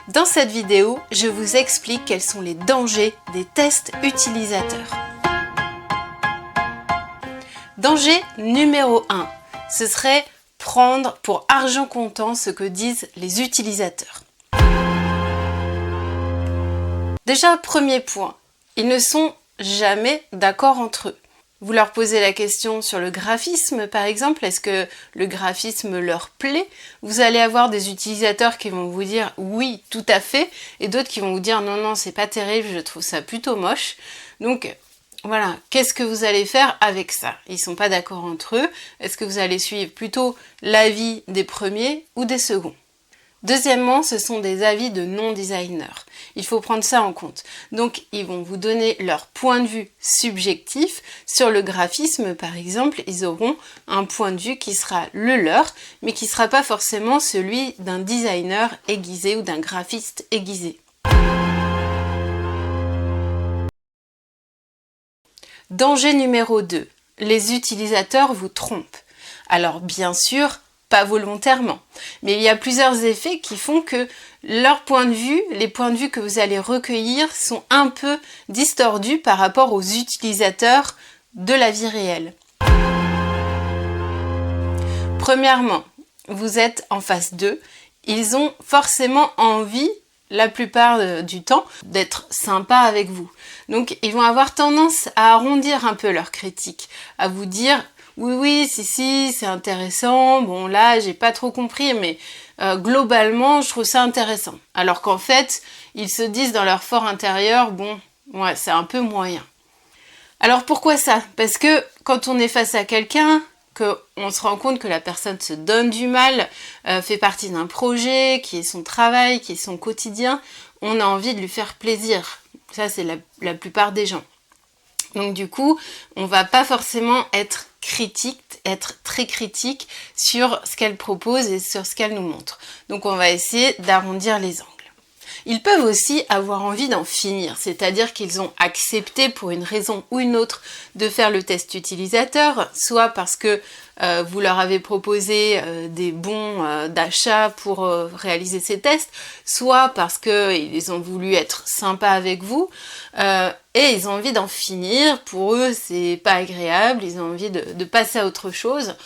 Dans cette vidéo, je vous explique quels sont les dangers des tests utilisateurs. Danger numéro 1, ce serait prendre pour argent comptant ce que disent les utilisateurs. Déjà, premier point, ils ne sont jamais d'accord entre eux. Vous leur posez la question sur le graphisme par exemple, est-ce que le graphisme leur plaît? Vous allez avoir des utilisateurs qui vont vous dire oui, tout à fait, et d'autres qui vont vous dire non, c'est pas terrible, je trouve ça plutôt moche. Donc voilà, qu'est-ce que vous allez faire avec ça? Ils sont pas d'accord entre eux, est-ce que vous allez suivre plutôt l'avis des premiers ou des seconds? Deuxièmement, ce sont des avis de non-designers. Il faut prendre ça en compte. Donc, ils vont vous donner leur point de vue subjectif. Sur le graphisme, par exemple, ils auront un point de vue qui sera le leur, mais qui ne sera pas forcément celui d'un designer aiguisé ou d'un graphiste aiguisé. Danger numéro 2. Les utilisateurs vous trompent. Alors, bien sûr, pas volontairement, mais il y a plusieurs effets qui font que leur point de vue, les points de vue que vous allez recueillir sont un peu distordus par rapport aux utilisateurs de la vie réelle. Premièrement, vous êtes en face d'eux, ils ont forcément envie, la plupart du temps, d'être sympas avec vous. Donc ils vont avoir tendance à arrondir un peu leur critique, à vous dire oui, si, c'est intéressant, bon là j'ai pas trop compris, mais globalement je trouve ça intéressant. Alors qu'en fait, ils se disent dans leur fort intérieur, bon, ouais, c'est un peu moyen. Alors pourquoi ça? Parce que quand on est face à quelqu'un, qu'on se rend compte que la personne se donne du mal, fait partie d'un projet, qui est son travail, qui est son quotidien, on a envie de lui faire plaisir. Ça c'est la plupart des gens. Donc du coup, on va pas forcément être très critique sur ce qu'elle propose et sur ce qu'elle nous montre. Donc on va essayer d'arrondir les angles. Ils peuvent aussi avoir envie d'en finir, c'est-à-dire qu'ils ont accepté pour une raison ou une autre de faire le test utilisateur, soit parce que vous leur avez proposé des bons d'achat pour réaliser ces tests, soit parce qu'ils ont voulu être sympas avec vous, et ils ont envie d'en finir. Pour eux, c'est pas agréable, ils ont envie de passer à autre chose.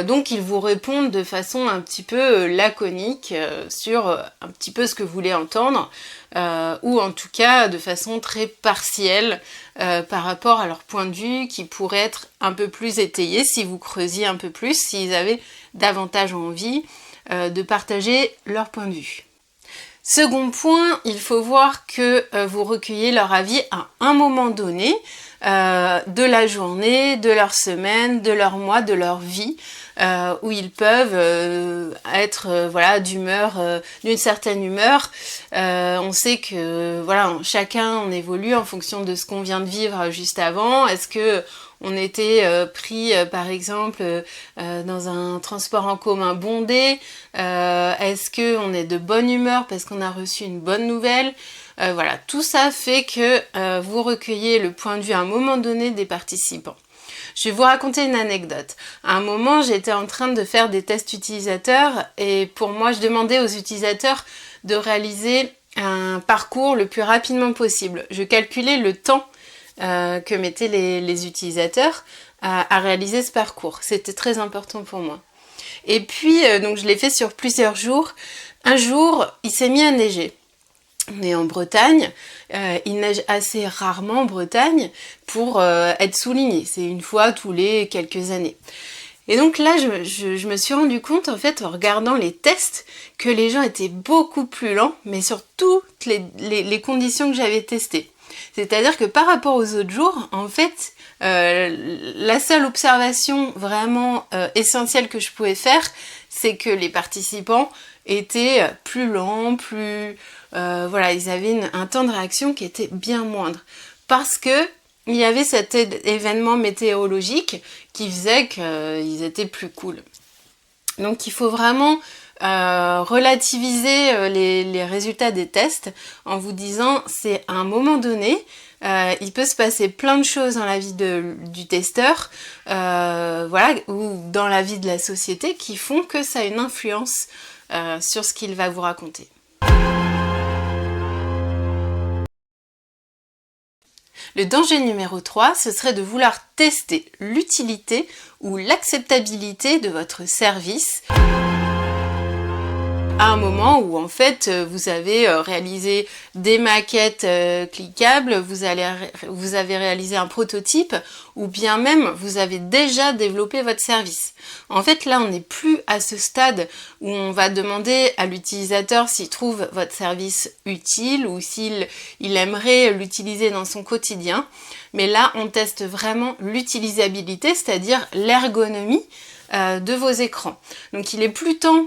Donc ils vous répondent de façon un petit peu laconique sur un petit peu ce que vous voulez entendre, ou en tout cas de façon très partielle par rapport à leur point de vue qui pourrait être un peu plus étayé si vous creusiez un peu plus, s'ils avaient davantage envie de partager leur point de vue. Second point, il faut voir que vous recueillez leur avis à un moment donné, de la journée, de leur semaine, de leur mois, de leur vie, où ils peuvent être d'humeur, d'une certaine humeur. On sait que chacun on évolue en fonction de ce qu'on vient de vivre juste avant. Est-ce que on était pris par exemple dans un transport en commun bondé? Est-ce qu'on est de bonne humeur parce qu'on a reçu une bonne nouvelle? Tout ça fait que vous recueillez le point de vue à un moment donné des participants. Je vais vous raconter une anecdote. À un moment, j'étais en train de faire des tests utilisateurs et pour moi, je demandais aux utilisateurs de réaliser un parcours le plus rapidement possible. Je calculais le temps que mettaient les utilisateurs à réaliser ce parcours. C'était très important pour moi. Et puis, donc je l'ai fait sur plusieurs jours. Un jour, il s'est mis à neiger. On est en Bretagne, il neige assez rarement en Bretagne pour être souligné. C'est une fois tous les quelques années. Et donc là, je me suis rendu compte, en fait, en regardant les tests, que les gens étaient beaucoup plus lents, mais sur toutes les conditions que j'avais testées. C'est-à-dire que par rapport aux autres jours, en fait, la seule observation vraiment essentielle que je pouvais faire, c'est que les participants étaient plus lents, ils avaient un temps de réaction qui était bien moindre. Parce que il y avait cet événement météorologique qui faisait qu'ils étaient plus cool. Donc il faut vraiment relativiser les résultats des tests en vous disant c'est à un moment donné, il peut se passer plein de choses dans la vie du testeur, ou dans la vie de la société qui font que ça a une influence sur ce qu'il va vous raconter. Le danger numéro 3, ce serait de vouloir tester l'utilité ou l'acceptabilité de votre service à un moment où en fait vous avez réalisé des maquettes cliquables, vous avez réalisé un prototype ou bien même vous avez déjà développé votre service. En fait là on n'est plus à ce stade où on va demander à l'utilisateur s'il trouve votre service utile ou s'il aimerait l'utiliser dans son quotidien. Mais là on teste vraiment l'utilisabilité, c'est-à-dire l'ergonomie de vos écrans. Donc il est plus temps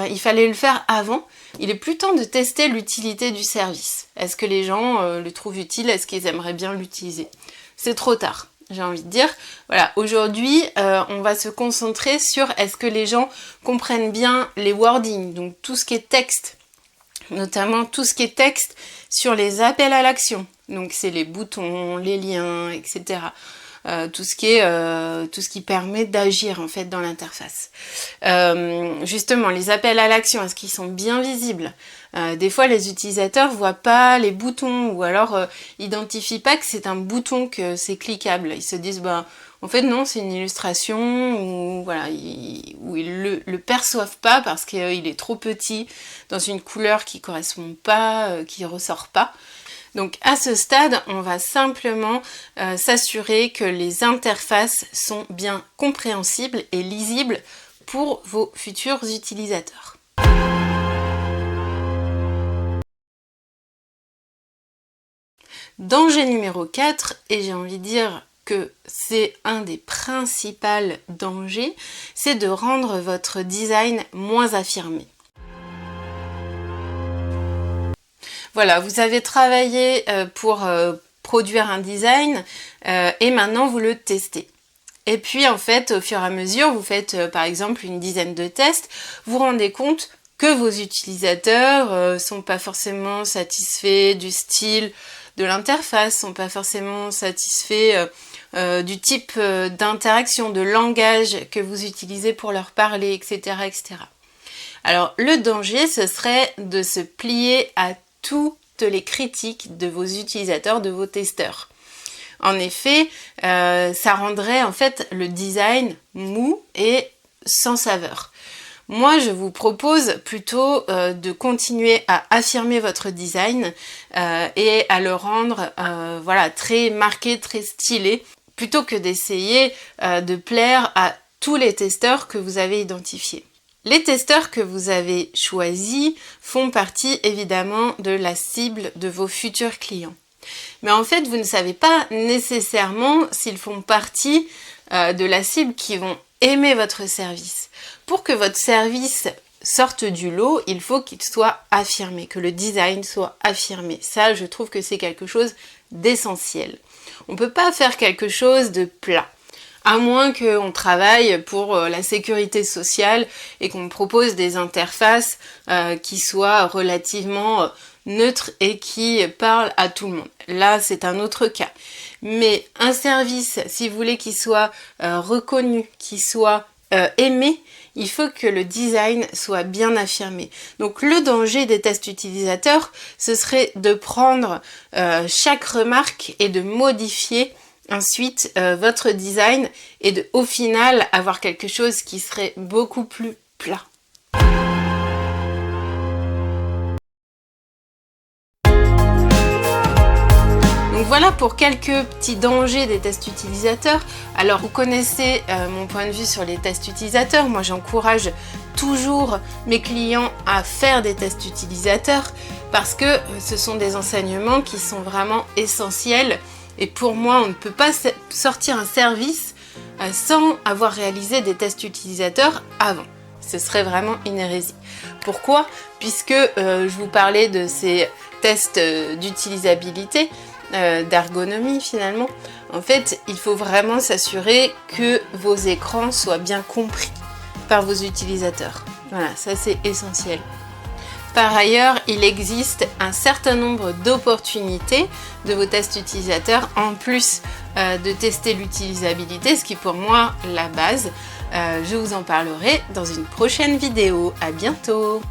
il fallait le faire avant. Il est plus temps de tester l'utilité du service. Est-ce que les gens le trouvent utile? Est-ce qu'ils aimeraient bien l'utiliser? C'est trop tard, j'ai envie de dire. Voilà, aujourd'hui, on va se concentrer sur est-ce que les gens comprennent bien les wordings, donc tout ce qui est texte, notamment tout ce qui est texte sur les appels à l'action. Donc c'est les boutons, les liens, etc. Tout ce qui permet d'agir en fait dans l'interface. Justement, les appels à l'action, est-ce qu'ils sont bien visibles? Des fois, les utilisateurs voient pas les boutons ou alors identifient pas que c'est un bouton, que c'est cliquable. Ils se disent en fait non, c'est une illustration ou voilà, ils le perçoivent pas parce qu'il est trop petit dans une couleur qui correspond pas, qui ressort pas. Donc à ce stade, on va simplement s'assurer que les interfaces sont bien compréhensibles et lisibles pour vos futurs utilisateurs. Danger numéro 4, et j'ai envie de dire que c'est un des principaux dangers, c'est de rendre votre design moins affirmé. Voilà, vous avez travaillé pour produire un design et maintenant vous le testez. Et puis en fait, au fur et à mesure, vous faites par exemple une dizaine de tests, vous vous rendez compte que vos utilisateurs sont pas forcément satisfaits du style de l'interface, sont pas forcément satisfaits du type d'interaction, de langage que vous utilisez pour leur parler, etc., etc. Alors le danger, ce serait de se plier à toutes les critiques de vos utilisateurs, de vos testeurs. En effet, ça rendrait en fait le design mou et sans saveur. Moi, je vous propose plutôt de continuer à affirmer votre design et à le rendre voilà, très marqué, très stylé, plutôt que d'essayer de plaire à tous les testeurs que vous avez identifiés. Les testeurs que vous avez choisis font partie évidemment de la cible de vos futurs clients. Mais en fait, vous ne savez pas nécessairement s'ils font partie de la cible qui vont aimer votre service. Pour que votre service sorte du lot, il faut qu'il soit affirmé, que le design soit affirmé. Ça, je trouve que c'est quelque chose d'essentiel. On ne peut pas faire quelque chose de plat. À moins qu'on travaille pour la sécurité sociale et qu'on propose des interfaces qui soient relativement neutres et qui parlent à tout le monde. Là, c'est un autre cas. Mais un service, si vous voulez qu'il soit reconnu, qu'il soit aimé, il faut que le design soit bien affirmé. Donc le danger des tests utilisateurs, ce serait de prendre chaque remarque et de modifier ensuite votre design et de au final avoir quelque chose qui serait beaucoup plus plat. Donc voilà pour quelques petits dangers des tests utilisateurs. Alors vous connaissez mon point de vue sur les tests utilisateurs. Moi j'encourage toujours mes clients à faire des tests utilisateurs parce que ce sont des enseignements qui sont vraiment essentiels. Et pour moi, on ne peut pas sortir un service sans avoir réalisé des tests utilisateurs avant. Ce serait vraiment une hérésie. Pourquoi? Puisque je vous parlais de ces tests d'utilisabilité, d'ergonomie finalement. En fait, il faut vraiment s'assurer que vos écrans soient bien compris par vos utilisateurs. Voilà, ça c'est essentiel. Par ailleurs, il existe un certain nombre d'opportunités de vos tests utilisateurs en plus de tester l'utilisabilité, ce qui est pour moi la base. Je vous en parlerai dans une prochaine vidéo. À bientôt!